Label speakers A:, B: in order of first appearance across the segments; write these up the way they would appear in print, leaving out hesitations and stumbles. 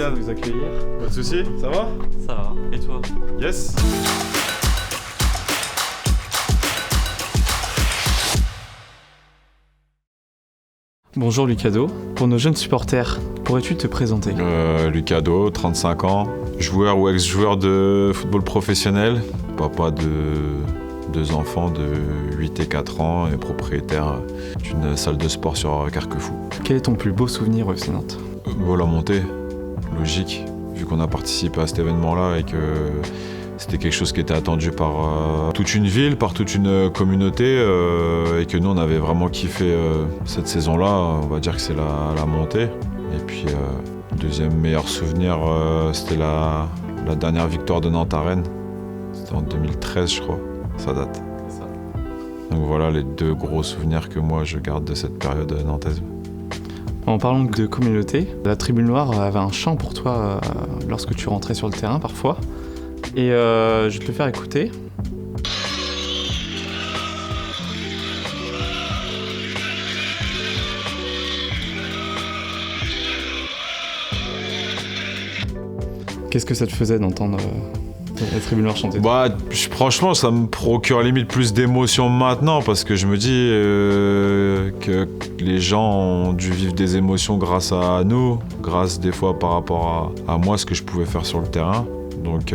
A: Kylian.
B: De nous accueillir.
A: Pas de soucis, ça va?
B: Ça va. Et toi?
A: Yes.
B: Bonjour Lucado. Pour nos jeunes supporters, pourrais-tu te présenter?
A: Lucado, 35 ans, joueur ou ex-joueur de football professionnel, papa de 2 enfants de 8 et 4 ans et propriétaire d'une salle de sport sur Carquefou.
B: Quel est ton plus beau souvenir au FC Nantes?
A: La montée, logique, vu qu'on a participé à cet événement-là et que c'était quelque chose qui était attendu par toute une ville, par toute une communauté et que nous on avait vraiment kiffé cette saison-là, on va dire que c'est la montée. Et puis deuxième meilleur souvenir, c'était la dernière victoire de Nantes à Rennes, c'était en 2013 je crois, ça date.
B: C'est ça.
A: Donc voilà les 2 gros souvenirs que moi je garde de cette période nantaise.
B: En parlant de communauté, la Tribune Noire avait un chant pour toi lorsque tu rentrais sur le terrain parfois. Et je vais te le faire écouter. Qu'est-ce que ça te faisait d'entendre la Tribune Noire chanter?
A: Franchement, ça me procure limite plus d'émotions maintenant parce que je me dis que les gens ont dû vivre des émotions grâce à nous, grâce des fois par rapport à moi, ce que je pouvais faire sur le terrain. Donc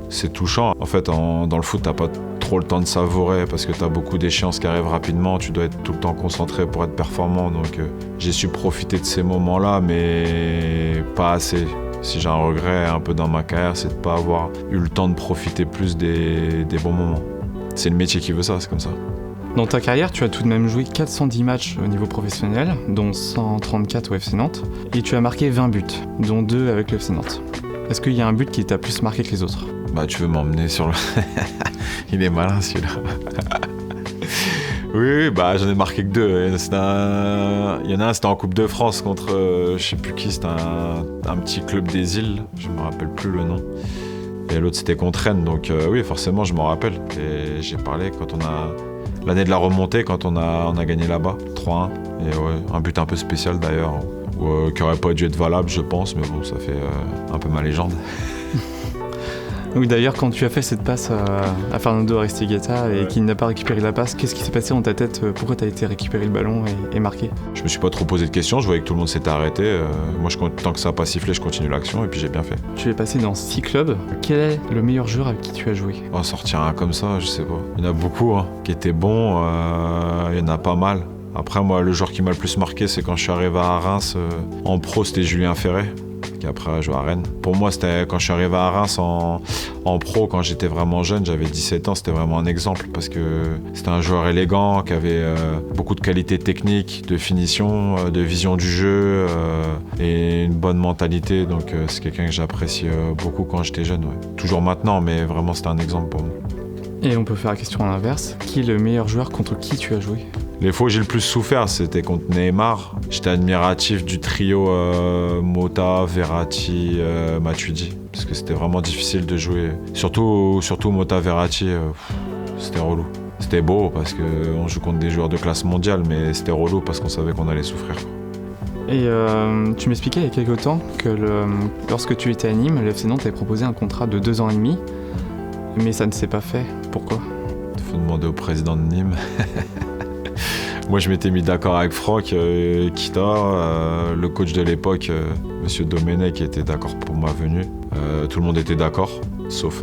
A: c'est touchant. En fait, dans le foot, t'as pas trop le temps de savourer parce que t'as beaucoup d'échéances qui arrivent rapidement. Tu dois être tout le temps concentré pour être performant. Donc j'ai su profiter de ces moments-là, mais pas assez. Si j'ai un regret un peu dans ma carrière, c'est de pas avoir eu le temps de profiter plus des bons moments. C'est le métier qui veut ça, c'est comme ça.
B: Dans ta carrière, tu as tout de même joué 410 matchs au niveau professionnel, dont 134 au FC Nantes, et tu as marqué 20 buts, dont 2 avec le FC Nantes. Est-ce qu'il y a un but qui t'a plus marqué que les autres?
A: Tu veux m'emmener sur le... Il est malin celui-là. Oui, j'en ai marqué que 2. Il y en a un, c'était en Coupe de France contre, je sais plus qui, c'était un petit club des îles, je me rappelle plus le nom. Et l'autre c'était contre Rennes, donc oui, forcément je m'en rappelle. Et j'ai parlé quand on a... L'année de la remontée, quand on a gagné là-bas, 3-1. Et ouais, un but un peu spécial d'ailleurs. Qui aurait pas dû être valable je pense, mais bon ça fait un peu ma légende.
B: Oui, d'ailleurs quand tu as fait cette passe à Fernando Aristigueta et qu'il n'a pas récupéré la passe, qu'est-ce qui s'est passé dans ta tête? Pourquoi tu as été récupérer le ballon et marqué?
A: Je me suis pas trop posé de questions, je voyais que tout le monde s'était arrêté. Moi tant que ça n'a pas sifflé, je continue l'action et puis j'ai bien fait.
B: Tu es passé dans 6 clubs, quel est le meilleur joueur avec qui tu as joué?
A: Sortir un comme ça, je sais pas. Il y en a beaucoup qui étaient bons, il y en a pas mal. Après, moi, le joueur qui m'a le plus marqué, c'est quand je suis arrivé à Reims. En pro, c'était Julien Ferret, qui après a joué à Rennes. Pour moi, c'était quand je suis arrivé à Reims en pro, quand j'étais vraiment jeune, j'avais 17 ans, c'était vraiment un exemple parce que c'était un joueur élégant, qui avait beaucoup de qualités techniques, de finition, de vision du jeu et une bonne mentalité. Donc, c'est quelqu'un que j'apprécie beaucoup quand j'étais jeune. Ouais. Toujours maintenant, mais vraiment, c'était un exemple pour moi.
B: Et on peut faire la question à l'inverse. Qui est le meilleur joueur contre qui tu as joué?
A: Les fois où j'ai le plus souffert, c'était contre Neymar. J'étais admiratif du trio Mota, Verratti, Matuidi. Parce que c'était vraiment difficile de jouer. Surtout Mota, Verratti, c'était relou. C'était beau parce qu'on joue contre des joueurs de classe mondiale, mais c'était relou parce qu'on savait qu'on allait souffrir.
B: Et tu m'expliquais il y a quelque temps que lorsque tu étais à Nîmes, le FC Nantes t'avait proposé un contrat de 2 ans et demi. Mais ça ne s'est pas fait. Pourquoi?
A: Il faut demander au président de Nîmes. Moi, je m'étais mis d'accord avec Franck Kita, le coach de l'époque, Monsieur Domenech, qui était d'accord pour ma venue. Tout le monde était d'accord, sauf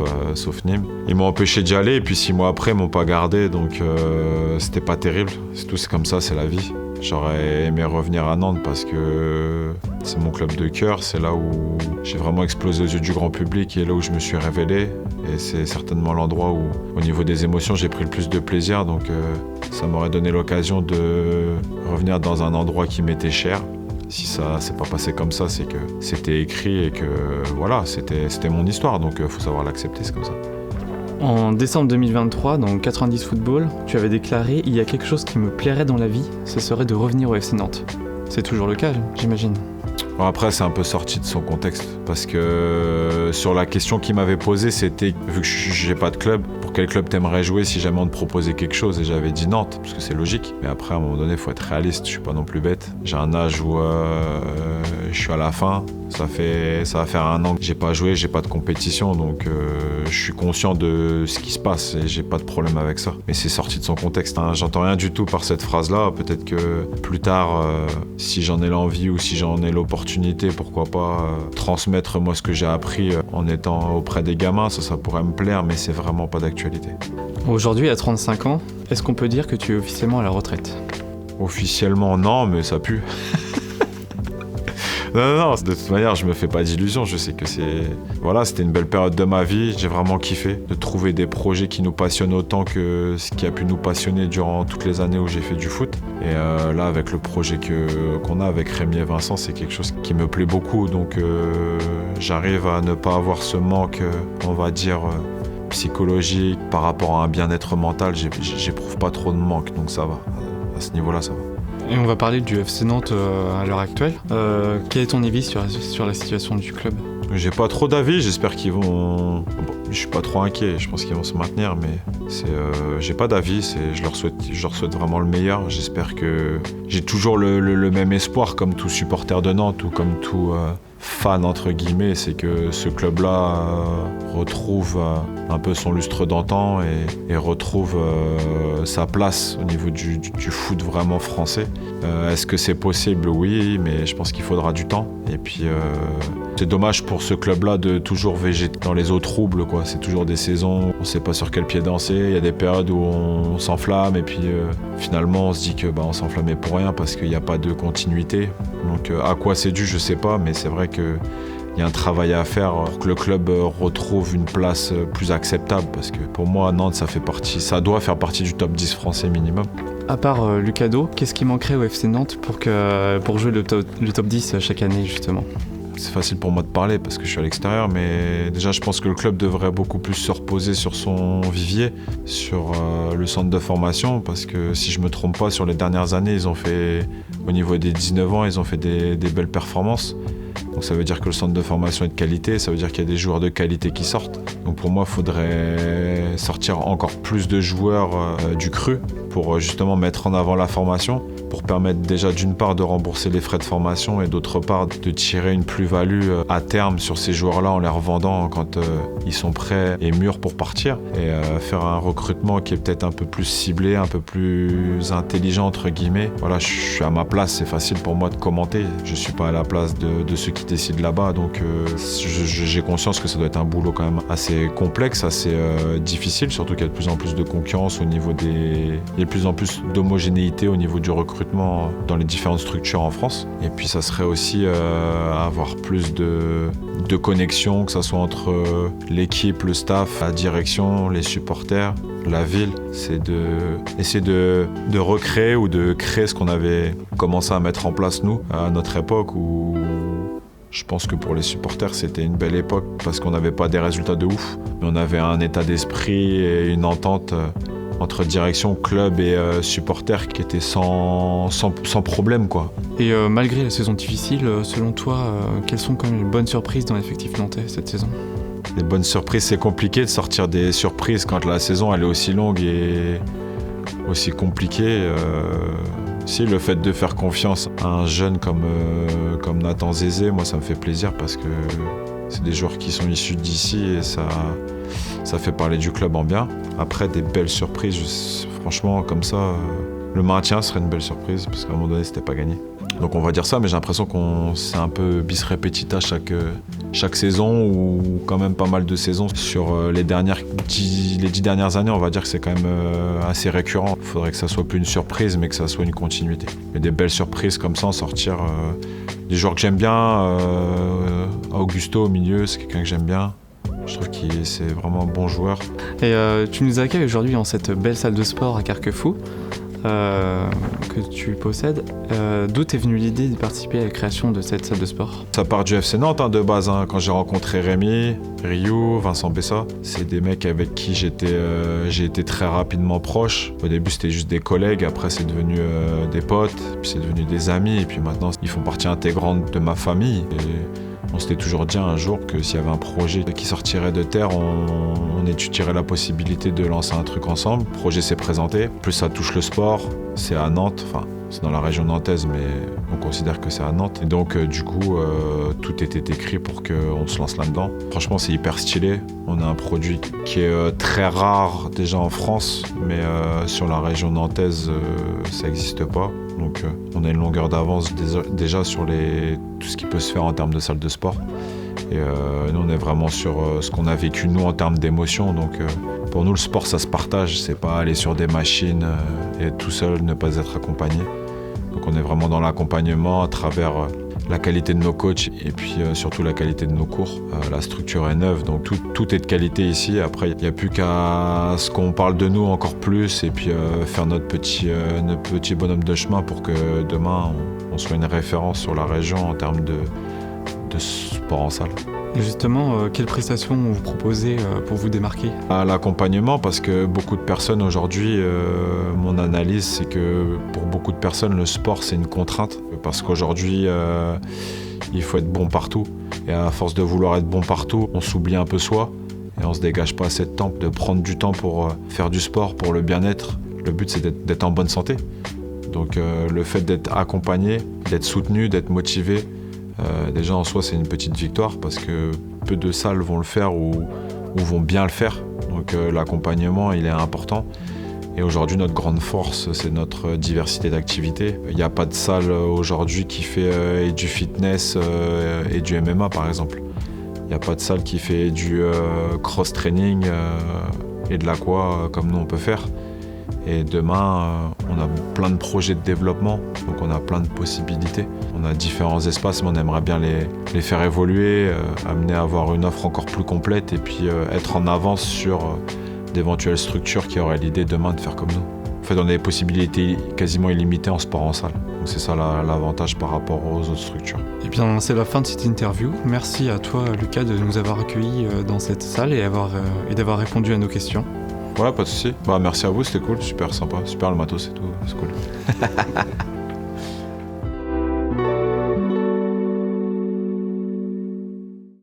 A: Nîmes. Ils m'ont empêché d'y aller, et puis 6 mois après, ils m'ont pas gardé, donc c'était pas terrible. C'est comme ça, c'est la vie. J'aurais aimé revenir à Nantes parce que c'est mon club de cœur, c'est là où j'ai vraiment explosé aux yeux du grand public et là où je me suis révélé. Et c'est certainement l'endroit où, au niveau des émotions, j'ai pris le plus de plaisir. Donc ça m'aurait donné l'occasion de revenir dans un endroit qui m'était cher. Si ça s'est pas passé comme ça, c'est que c'était écrit et que voilà, c'était mon histoire. Donc faut savoir l'accepter, c'est comme ça.
B: En décembre 2023, dans 90 Football, tu avais déclaré « Il y a quelque chose qui me plairait dans la vie, ce serait de revenir au FC Nantes ». C'est toujours le cas, j'imagine.
A: Bon, après, c'est un peu sorti de son contexte. parce que sur la question qu'il m'avait posée, c'était, vu que j'ai pas de club, pour quel club t'aimerais jouer si jamais on te proposait quelque chose? Et j'avais dit Nantes, parce que c'est logique. Mais après, à un moment donné, il faut être réaliste, je suis pas non plus bête. J'ai un âge où je suis à la fin. Ça va faire 1 an que j'ai pas joué, j'ai pas de compétition, donc je suis conscient de ce qui se passe et j'ai pas de problème avec ça. Mais c'est sorti de son contexte, hein. J'entends rien du tout par cette phrase-là. Peut-être que plus tard, si j'en ai l'envie ou si j'en ai l'opportunité, pourquoi pas transmettre moi ce que j'ai appris en étant auprès des gamins, ça pourrait me plaire, mais c'est vraiment pas d'actualité.
B: Aujourd'hui, à 35 ans, est-ce qu'on peut dire que tu es officiellement à la retraite?
A: Officiellement, non, mais ça pue. Non, de toute manière, je me fais pas d'illusions. Je sais que c'était une belle période de ma vie. J'ai vraiment kiffé de trouver des projets qui nous passionnent autant que ce qui a pu nous passionner durant toutes les années où j'ai fait du foot. Et là, avec le projet qu'on a avec Rémi et Vincent, c'est quelque chose qui me plaît beaucoup. Donc, j'arrive à ne pas avoir ce manque, on va dire, psychologique par rapport à un bien-être mental. J'éprouve pas trop de manque, donc ça va. À ce niveau-là, ça va.
B: Et on va parler du FC Nantes à l'heure actuelle. Quel est ton avis sur la situation du club?
A: J'ai pas trop d'avis, j'espère qu'ils vont... Je suis pas trop inquiet, je pense qu'ils vont se maintenir, mais j'ai pas d'avis, je leur souhaite vraiment le meilleur. J'espère que j'ai toujours le même espoir, comme tout supporter de Nantes ou comme tout fan entre guillemets, c'est que ce club-là retrouve un peu son lustre d'antan et retrouve sa place au niveau du foot vraiment français. Est-ce que c'est possible? Oui, mais je pense qu'il faudra du temps. Et puis c'est dommage pour ce club-là de toujours végéter dans les eaux troubles, quoi. C'est toujours des saisons, on ne sait pas sur quel pied danser. Il y a des périodes où on s'enflamme et puis finalement on se dit que on s'enflammait pour rien parce qu'il n'y a pas de continuité. Donc à quoi c'est dû, je sais pas, mais c'est vrai qu'il y a un travail à faire pour que le club retrouve une place plus acceptable, parce que pour moi Nantes ça doit faire partie du top 10 français minimum.
B: À part Lucado, qu'est-ce qui manquerait au FC Nantes pour jouer le top 10 chaque année justement?
A: C'est facile pour moi de parler parce que je suis à l'extérieur, mais déjà je pense que le club devrait beaucoup plus se reposer sur son vivier, sur le centre de formation, parce que si je me trompe pas, sur les dernières années, ils ont fait, au niveau des 19 ans, ils ont fait des belles performances. Donc ça veut dire que le centre de formation est de qualité, ça veut dire qu'il y a des joueurs de qualité qui sortent. Donc pour moi, il faudrait sortir encore plus de joueurs du cru pour justement mettre en avant la formation, pour permettre déjà d'une part de rembourser les frais de formation et d'autre part de tirer une plus-value à terme sur ces joueurs-là en les revendant quand ils sont prêts et mûrs pour partir, et faire un recrutement qui est peut-être un peu plus ciblé, un peu plus intelligent entre guillemets. Voilà, je suis à ma place, c'est facile pour moi de commenter, je suis pas à la place de ceux qui décident là-bas, donc j'ai conscience que ça doit être un boulot quand même assez complexe, assez difficile, surtout qu'il y a de plus en plus de concurrence au niveau il y a de plus en plus d'homogénéité au niveau du recrutement dans les différentes structures en France. Et puis ça serait aussi avoir plus de connexion, que ça soit entre l'équipe, le staff, la direction, les supporters, la ville. C'est essayer de recréer ou de créer ce qu'on avait commencé à mettre en place nous à notre époque, où je pense que pour les supporters c'était une belle époque parce qu'on n'avait pas des résultats de ouf, mais on avait un état d'esprit et une entente entre direction, club et supporters qui était sans problème, quoi.
B: Et malgré la saison difficile, selon toi, quelles sont quand même les bonnes surprises dans l'effectif nantais cette saison?
A: Les bonnes surprises, c'est compliqué de sortir des surprises quand la saison elle est aussi longue et aussi compliquée. Si le fait de faire confiance à un jeune comme Nathan Zézé, moi ça me fait plaisir parce que c'est des joueurs qui sont issus d'ici et ça fait parler du club en bien. Après, des belles surprises, franchement, comme ça, le maintien serait une belle surprise, parce qu'à un moment donné, c'était pas gagné. Donc on va dire ça, mais j'ai l'impression c'est un peu bis repetita chaque saison, ou quand même pas mal de saisons. Sur les 10 dernières années, on va dire que c'est quand même assez récurrent. Il faudrait que ça soit plus une surprise, mais que ça soit une continuité. Mais des belles surprises comme ça, en sortir. Des joueurs que j'aime bien, Augusto au milieu, c'est quelqu'un que j'aime bien. Je trouve que c'est vraiment un bon joueur.
B: Et tu nous accueilles aujourd'hui dans cette belle salle de sport à Carquefou que tu possèdes. D'où est venue l'idée de participer à la création de cette salle de sport? Ça
A: part du FC Nantes de base. Quand j'ai rencontré Rémi, Ryu, Vincent Bessa, c'est des mecs avec qui j'ai été très rapidement proche. Au début c'était juste des collègues, après c'est devenu des potes, puis c'est devenu des amis, et puis maintenant ils font partie intégrante de ma famille. Et On s'était toujours dit un jour que s'il y avait un projet qui sortirait de terre, on étudierait la possibilité de lancer un truc ensemble. Le projet s'est présenté. En plus, ça touche le sport. C'est à Nantes, enfin, c'est dans la région nantaise, mais on considère que c'est à Nantes. Et donc, du coup, tout était écrit pour qu'on se lance là-dedans. Franchement, c'est hyper stylé. On a un produit qui est très rare déjà en France, mais sur la région nantaise, ça n'existe pas. Donc, on a une longueur d'avance déjà sur tout ce qui peut se faire en termes de salle de sport. Et nous, on est vraiment sur ce qu'on a vécu, nous, en termes d'émotion. Donc, pour nous, le sport, ça se partage. C'est pas aller sur des machines et être tout seul, ne pas être accompagné. Donc, on est vraiment dans l'accompagnement à travers la qualité de nos coachs et puis surtout la qualité de nos cours. La structure est neuve, donc tout est de qualité ici. Après, il n'y a plus qu'à ce qu'on parle de nous encore plus et puis faire notre petit bonhomme de chemin pour que demain, on soit une référence sur la région en termes de sport en salle.
B: Et justement, quelles prestations vous proposez pour vous démarquer ?
A: À l'accompagnement, parce que beaucoup de personnes aujourd'hui, mon analyse, c'est que pour beaucoup de personnes, le sport, c'est une contrainte. Parce qu'aujourd'hui, il faut être bon partout. Et à force de vouloir être bon partout, on s'oublie un peu soi. Et on ne se dégage pas assez de temps, de prendre du temps pour faire du sport, pour le bien-être. Le but, c'est d'être en bonne santé. Donc le fait d'être accompagné, d'être soutenu, d'être motivé, déjà en soi c'est une petite victoire parce que peu de salles vont le faire ou vont bien le faire. Donc l'accompagnement il est important. Et aujourd'hui notre grande force c'est notre diversité d'activités. Il n'y a pas de salle aujourd'hui qui fait du fitness et du MMA par exemple. Il n'y a pas de salle qui fait du cross-training et de l'aqua comme nous on peut faire. Et demain, on a plein de projets de développement, donc on a plein de possibilités. On a différents espaces, mais on aimerait bien les faire évoluer, amener à avoir une offre encore plus complète et puis être en avance sur d'éventuelles structures qui auraient l'idée demain de faire comme nous. En fait, on a des possibilités quasiment illimitées en sport en salle. Donc c'est ça l'avantage par rapport aux autres structures.
B: Eh bien, c'est la fin de cette interview. Merci à toi, Lucas, de nous avoir accueillis dans cette salle et d'avoir répondu à nos questions.
A: Ouais, pas de souci. Merci à vous, c'était cool, super sympa, super le matos et tout, c'est cool.